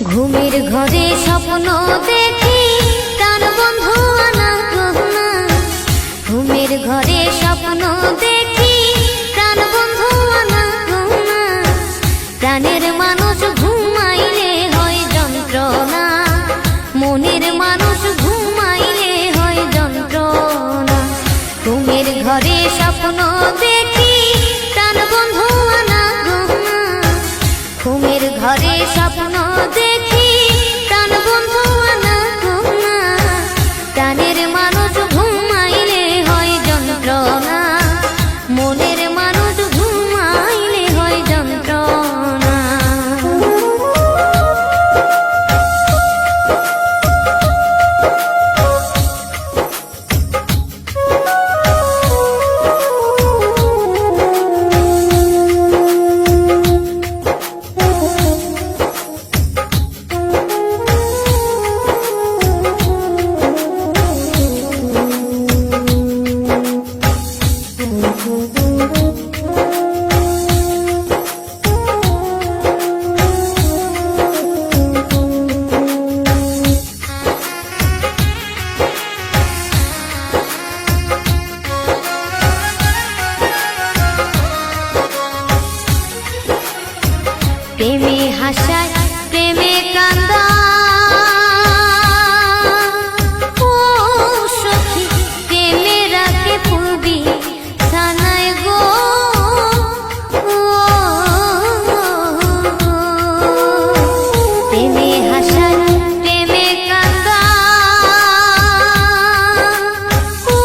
ঘুমের ঘরে স্বপ্ন দেখি প্রাণ বন্ধু আনা গহনা। ঘুমের ঘরে স্বপ্ন দেখি প্রাণ বন্ধু আনা গহনা। প্রাণের মানুষ ঘুমাইলে হয় যন্ত্রণা, মনের মানুষ ঘুমাইলে হয় যন্ত্রণা। ঘুমের ঘরে স্বপ্ন দেখি প্রাণ বন্ধু আনা গহনা। ঘুমের ঘরে স্বপ্ন দেখি প্রাণ বন্ধু আনা গহনা। প্রাণের মানুষ ঘুমাইলে হয় যন্ত্রণা, মনের মানুষ ঘুমাইলে হয় যন্ত্রণা। প্রেমে হাসায় প্রেমে কান্দা, ও সখী প্রেমে রাখে পূর্বী সানায় গো। প্রেমে হাসায় প্রেমে কান্দা, ও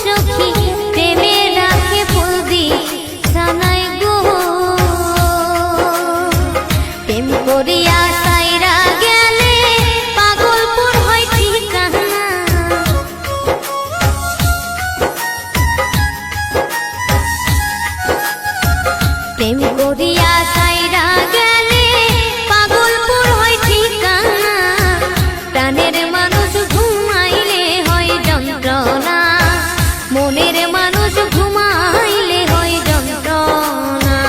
সখী প্রেমে রাখে পূর্বী সানায় গো। প্রেম করিয়া সাইরা গেলে পাগলপুর হয় ঠিকানা। প্রেম করিয়া সাইরা গেলে পাগলপুর হয় ঠিকানা। প্রাণের মানুষ ঘুমাইলে হয় যন্ত্রণা, মনের মানুষ ঘুমাইলে হয় যন্ত্রণা।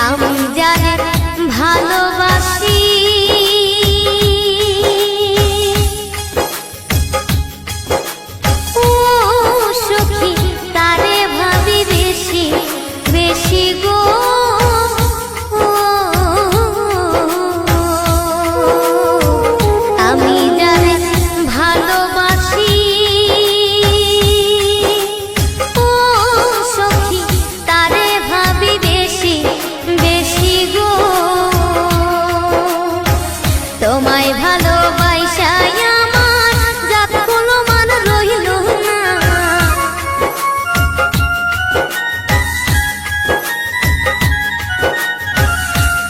আমি যারে ভালোবাসি, ও সখী তারে ভাবি বেশি বেশি গো। আমি যারে ভালোবাসি, ও সখী তারে ভাবি বেশি বেশি গো। তোমায় ভালোবাসায় আমার জাত কোনো মান রইল না।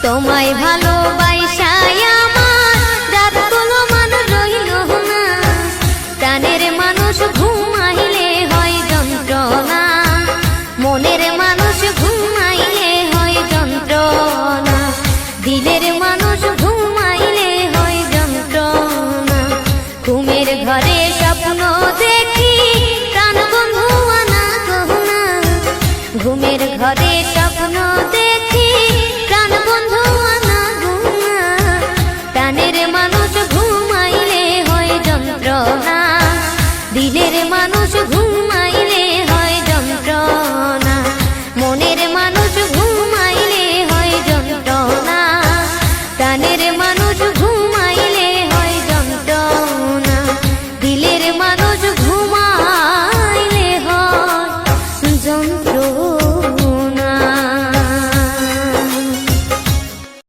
তোমায় ভালোবাসায় আমার জাত কোনো মান রইল না। প্রাণের মানুষ ঘুমাইলে হয় যন্ত্রণা, মনের মানুষ ঘুমাইলে হয় যন্ত্রণা। দিলের মানুষ ঘুমাইলে হয় যন্ত্রণা। ঘুমের ঘরে স্বপ্ন দেখি প্রাণ বন্ধু আনা গহনা। ঘুমের ঘরে